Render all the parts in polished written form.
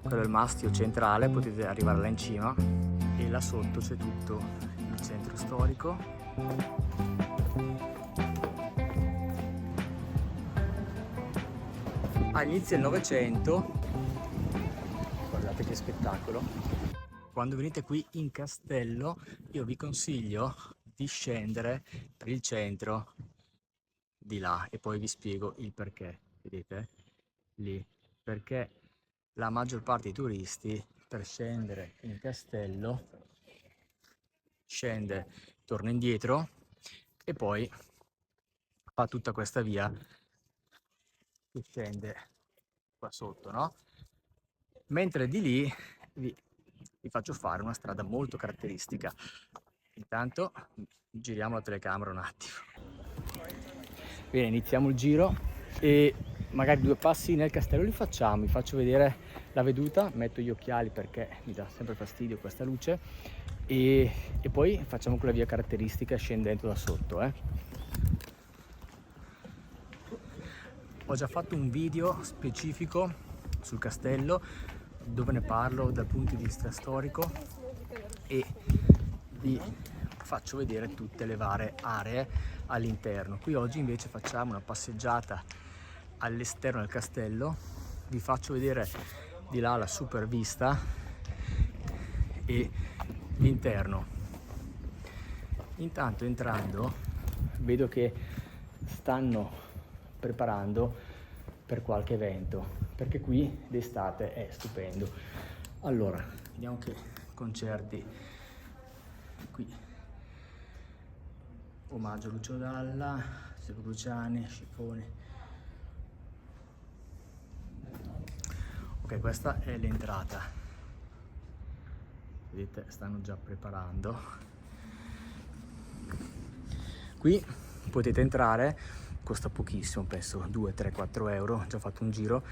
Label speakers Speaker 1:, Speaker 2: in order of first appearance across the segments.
Speaker 1: quello è il mastio centrale, potete arrivare là in cima, e là sotto c'è tutto il centro storico. All'inizio del Novecento, guardate che spettacolo, quando venite qui in castello io vi consiglio di scendere per il centro di là e poi vi spiego il perché. Vedete lì, perché la maggior parte dei turisti per scendere in castello scende, torna indietro e poi fa tutta questa via che scende qua sotto, no? Mentre di lì vi faccio fare una strada molto caratteristica. Intanto giriamo la telecamera un attimo. Bene, iniziamo il giro e magari 2 passi nel castello li facciamo. Vi faccio vedere la veduta, metto gli occhiali perché mi dà sempre fastidio questa luce e poi facciamo quella via caratteristica scendendo da sotto. Ho già fatto un video specifico sul castello dove ne parlo dal punto di vista storico e vi faccio vedere tutte le varie aree all'interno. Qui oggi invece facciamo una passeggiata all'esterno del castello, vi faccio vedere di là la super vista e l'interno. Intanto entrando vedo che stanno preparando per qualche evento, perché qui d'estate è stupendo. Allora, vediamo che concerti qui. Omaggio a Lucio Dalla, Silvio Cruciani, Scipione. Ok, questa è l'entrata. Vedete, stanno già preparando. Qui potete entrare, costa pochissimo, penso 2, 3, 4 euro, ho già fatto un giro,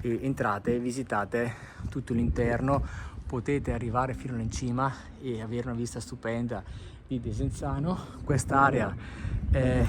Speaker 1: e entrate e visitate tutto l'interno, potete arrivare fino là in cima e avere una vista stupenda di Desenzano. Quest'area è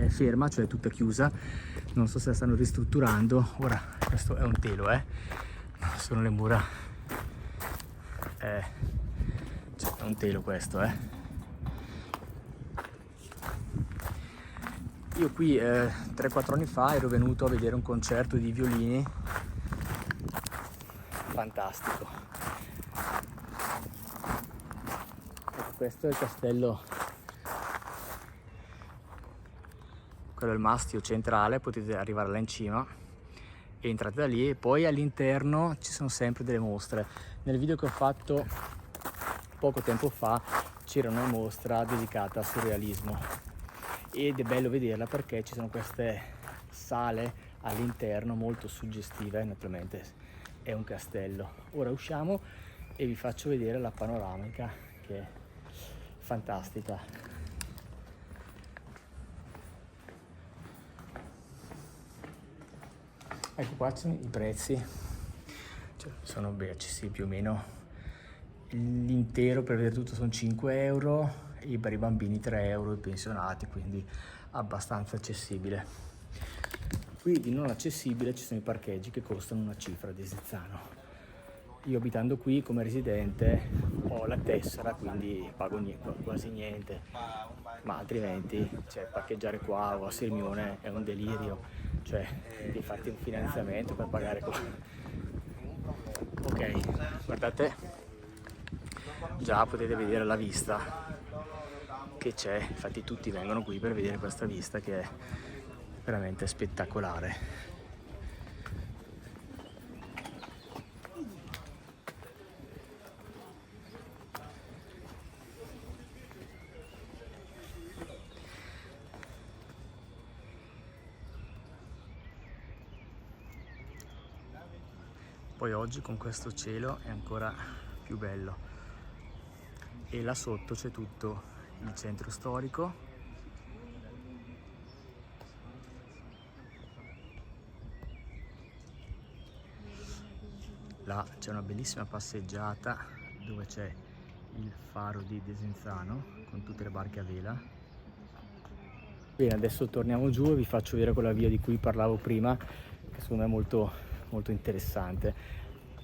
Speaker 1: ferma, cioè tutta chiusa, non so se la stanno ristrutturando. Ora questo è un telo, sono le mura, cioè, è un telo questo, Io qui 3-4 anni fa ero venuto a vedere un concerto di violini fantastico. Ecco, questo è il castello, quello è il mastio centrale, potete arrivare là in cima e entrate da lì, e poi all'interno ci sono sempre delle mostre. Nel video che ho fatto poco tempo fa c'era una mostra dedicata al surrealismo ed è bello vederla perché ci sono queste sale all'interno molto suggestive. Naturalmente è un castello. Ora usciamo e vi faccio vedere la panoramica, che è fantastica. Ecco, qua ci sono i prezzi, cioè, sono ben accessibili più o meno. L'intero per vedere tutto sono 5 euro, e per i bambini 3 euro, i pensionati, quindi abbastanza accessibile. Qui di non accessibile ci sono i parcheggi che costano una cifra di Desenzano. Io abitando qui come residente ho la tessera, quindi pago quasi niente, ma altrimenti cioè, parcheggiare qua o a Sirmione è un delirio, cioè devi farti un finanziamento per pagare qua. Ok, guardate, già potete vedere la vista che c'è, infatti tutti vengono qui per vedere questa vista che è veramente spettacolare. Poi oggi con questo cielo è ancora più bello, e là sotto c'è tutto il centro storico. Là c'è una bellissima passeggiata dove c'è il faro di Desenzano con tutte le barche a vela. Bene, adesso torniamo giù e vi faccio vedere quella via di cui parlavo prima, che secondo me è molto interessante.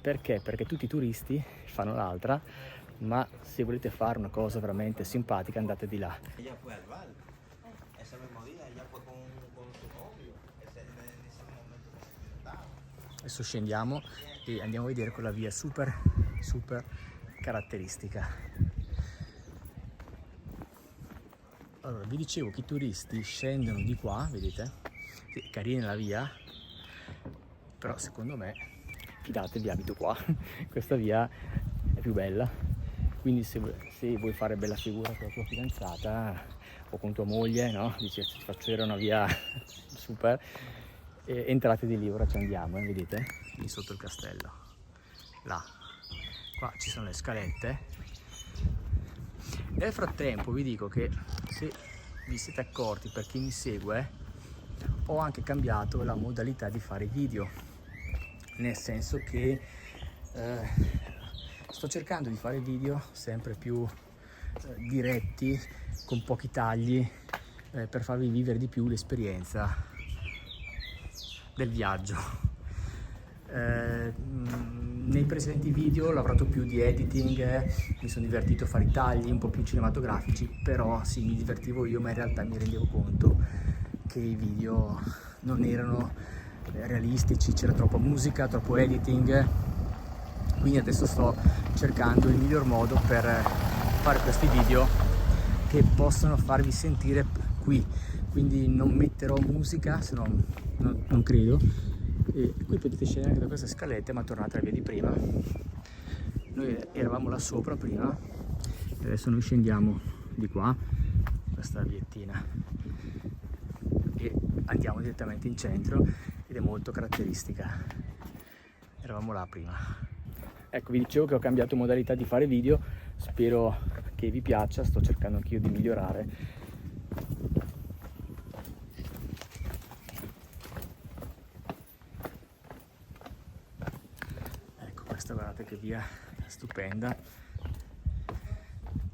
Speaker 1: Perché? Perché tutti i turisti fanno l'altra, ma se volete fare una cosa veramente simpatica andate di là.
Speaker 2: Ella fue al bar, ese mismo día, ella fue con su novio, en ese momento se estaba.
Speaker 1: Adesso scendiamo e andiamo a vedere quella via super caratteristica. Allora, vi dicevo che i turisti scendono di qua, vedete? Sì, carina la via, però secondo me, fidatevi, abito qua, questa via è più bella, quindi se vuoi fare bella figura con la tua fidanzata o con tua moglie, no? Dici, ti faccio vedere una via super, entrate di lì, ora ci andiamo, vedete? Lì sotto il castello, là, qua ci sono le scalette. Nel frattempo vi dico che, se vi siete accorti, per chi mi segue, ho anche cambiato la modalità di fare video, nel senso che sto cercando di fare video sempre più diretti, con pochi tagli, per farvi vivere di più l'esperienza del viaggio. Nei precedenti video ho lavorato più di editing, mi sono divertito a fare i tagli un po' più cinematografici, però sì, mi divertivo io, ma in realtà mi rendevo conto che i video non erano realistici, c'era troppa musica, troppo editing, quindi adesso sto cercando il miglior modo per fare questi video che possono farvi sentire qui, quindi non metterò musica, se no non credo. E qui potete scendere anche da queste scalette, ma tornate alla via di prima. Noi eravamo là sopra prima e adesso noi scendiamo di qua, questa viettina, e andiamo direttamente in centro ed è molto caratteristica. Eravamo là prima. Ecco, vi dicevo che ho cambiato modalità di fare video, spero che vi piaccia, sto cercando anch'io di migliorare. Guardate che via stupenda,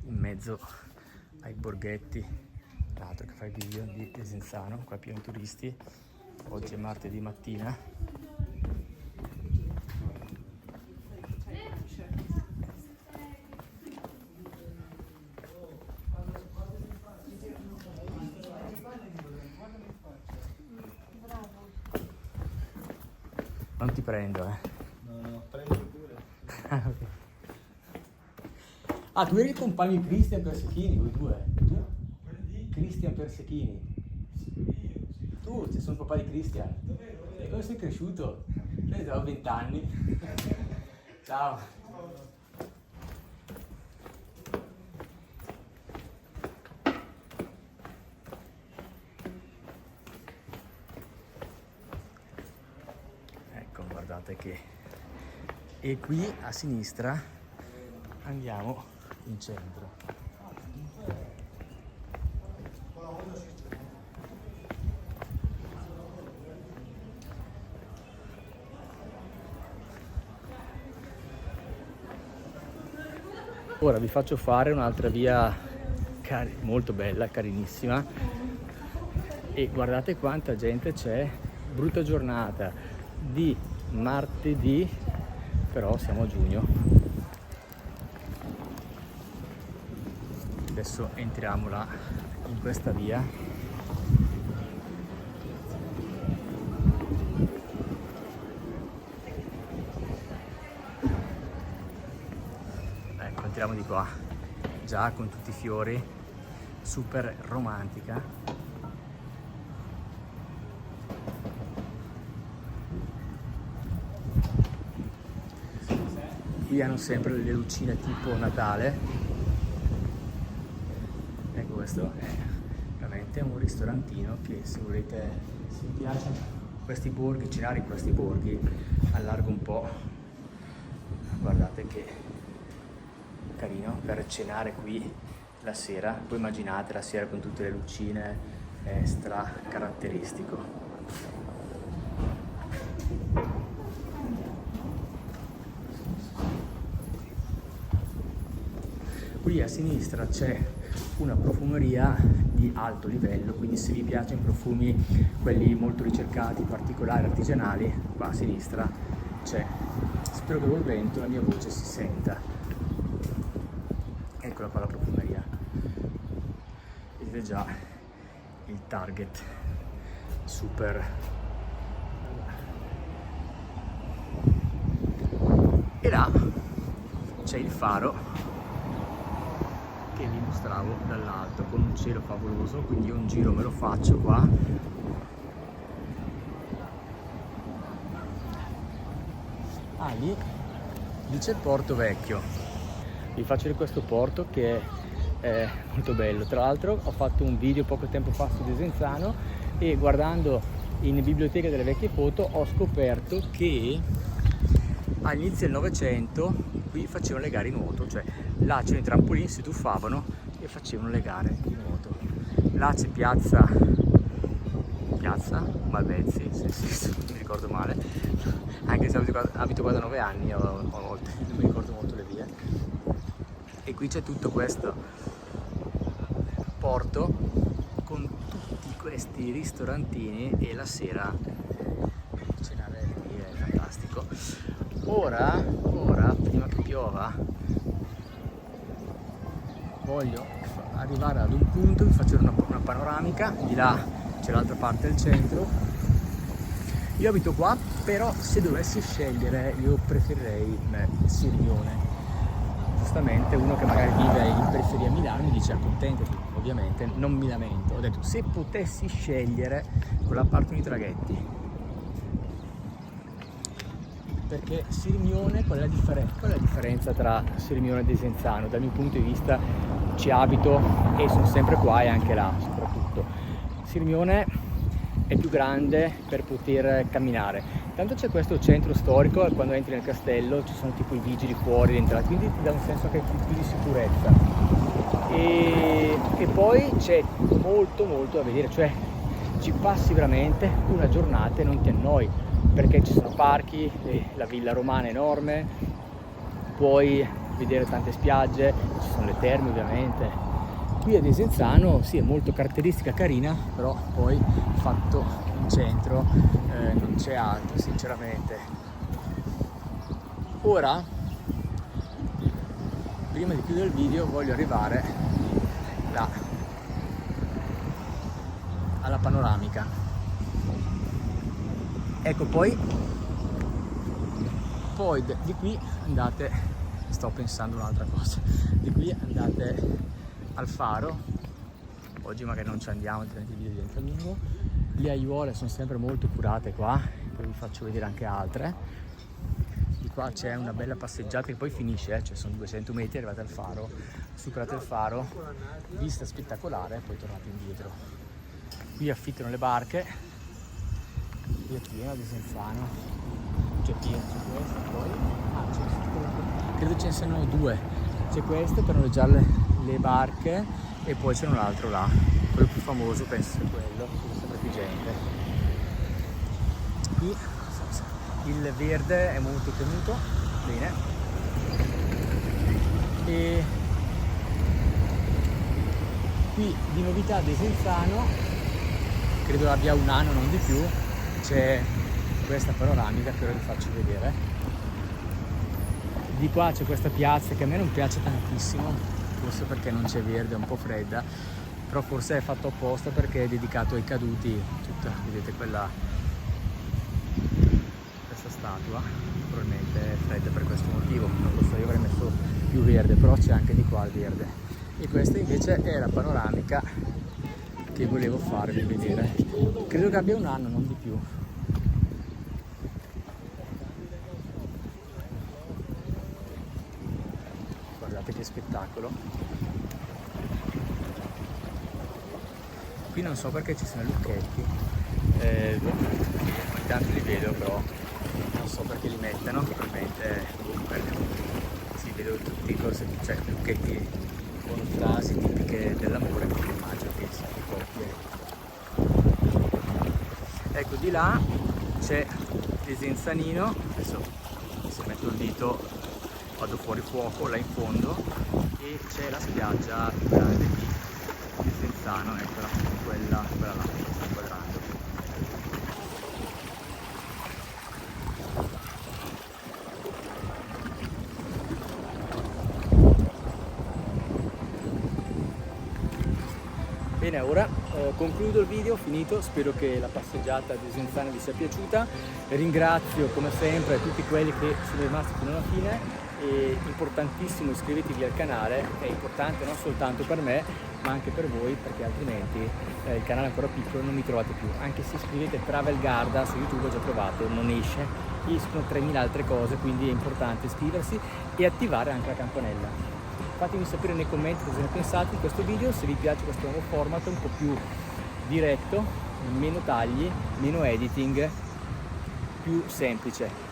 Speaker 1: in mezzo ai borghetti. L'altro che fa i video di Desenzano, qua pieno di turisti. Oggi è martedì mattina. Non ti prendo,
Speaker 2: No, prendo pure.
Speaker 1: Ah, tu eri il compagno di Cristian Persechini, voi due? Cristian Persechini. Tu, sono il papà di Cristian. E come sei cresciuto? Io avevo 20 anni. Ciao. Ecco, guardate che... E qui a sinistra andiamo in centro. Ora vi faccio fare un'altra via molto bella, carinissima, e guardate quanta gente c'è. Brutta giornata di martedì, però siamo a giugno. Adesso entriamo là in questa via. Ecco, entriamo di qua, già con tutti i fiori, super romantica. Qui hanno sempre le lucine tipo Natale. Ecco, questo è veramente un ristorantino che, se volete, se vi piacciono questi borghi, cenare in questi borghi, allargo un po', guardate che carino per cenare qui la sera. Voi immaginate la sera con tutte le lucine, è stra caratteristico. Qui a sinistra c'è una profumeria di alto livello, quindi se vi piacciono i profumi, quelli molto ricercati, particolari, artigianali, qua a sinistra c'è spero che col vento la mia voce si senta. Eccola qua la profumeria, vedete già il target super. E là c'è il faro che vi mostravo dall'alto, con un cielo favoloso, quindi io un giro me lo faccio qua. Ah, lì c'è il porto vecchio. Vi faccio vedere questo porto che è molto bello. Tra l'altro ho fatto un video poco tempo fa su Desenzano e guardando in biblioteca delle vecchie foto ho scoperto che all'inizio del Novecento qui facevano le gare di nuoto, cioè là c'erano i trampolini, si tuffavano e facevano le gare di nuoto. Là c'è piazza Malvezzi, se non mi ricordo male, anche se abito qua da 9 anni a volte, non mi ricordo molto le vie. E qui c'è tutto questo porto con tutti questi ristorantini e la sera cenare lì è fantastico. Ora, prima che piova, voglio arrivare ad un punto, vi faccio una panoramica, di là c'è l'altra parte del centro. Io abito qua, però se dovessi scegliere io preferirei Sirmione. Giustamente uno che magari vive in periferia a Milano mi dice accontentati, ovviamente non mi lamento. Ho detto se potessi scegliere quella parte di traghetti, perché Sirmione, qual è la differenza tra Sirmione e Desenzano? Dal mio punto di vista ci abito e sono sempre qua e anche là soprattutto. Sirmione è più grande per poter camminare, tanto c'è questo centro storico e quando entri nel castello ci sono tipo i vigili fuori l'entrata, quindi ti dà un senso anche più di sicurezza e poi c'è molto da vedere, cioè ci passi veramente una giornata e non ti annoi, perché ci sono parchi, la villa romana è enorme, puoi vedere tante spiagge, ci sono le terme ovviamente. Qui a Desenzano sì, è molto caratteristica, carina, però poi fatto in centro non c'è altro sinceramente. Ora, prima di chiudere il video, voglio arrivare là alla panoramica. Ecco, poi di qui andate, sto pensando un'altra cosa, di qui andate al faro. Oggi magari non ci andiamo, altrimenti il video diventa lungo. Le aiuole sono sempre molto curate qua, poi vi faccio vedere anche altre. Di qua c'è una bella passeggiata che poi finisce, cioè sono 200 metri, arrivate al faro, superate il faro, vista spettacolare e poi tornate indietro. Qui affittano le barche, qui è pieno di Desenzano, c'è pieno, c'è questo, poi credo ce ne siano due, c'è questo per noleggiare le barche e poi c'è un altro là, quello più famoso penso sia quello, c'è sempre più gente. Qui il verde è molto tenuto, bene, e qui di novità Desenzano, credo abbia un anno non di più, c'è questa panoramica che ora vi faccio vedere. Di qua c'è questa piazza che a me non piace tantissimo, forse perché non c'è verde, è un po' fredda, però forse è fatto apposta perché è dedicato ai caduti, tutta, vedete questa statua, probabilmente è fredda per questo motivo, non lo so, io avrei messo più verde, però c'è anche di qua il verde. E questa invece è la panoramica che volevo farvi vedere, credo che abbia un anno, non di più. Guardate che spettacolo. Qui non so perché ci sono i lucchetti, ogni tanto li vedo, però non so perché li mettano, probabilmente si vedono tutti cose, cioè lucchetti con frasi tipiche dell'amore, quindi immagino che siano coppie. Ecco, di là c'è Desenzanino, adesso se metto il dito vado fuori fuoco là in fondo, e c'è la spiaggia più grande di Desenzano, eccola, quella là che sto inquadrando. Bene, ora concludo il video, finito, spero che la passeggiata di Desenzano vi sia piaciuta. Ringrazio come sempre tutti quelli che sono rimasti fino alla fine, e importantissimo iscrivetevi al canale, è importante non soltanto per me ma anche per voi, perché altrimenti il canale è ancora piccolo e non mi trovate più. Anche se scrivete Travel Garda su YouTube, ho già provato, non esce, escono 3000 altre cose, quindi è importante iscriversi e attivare anche la campanella. Fatemi sapere nei commenti cosa ne pensate di questo video, se vi piace questo nuovo format un po' più diretto, meno tagli, meno editing, più semplice.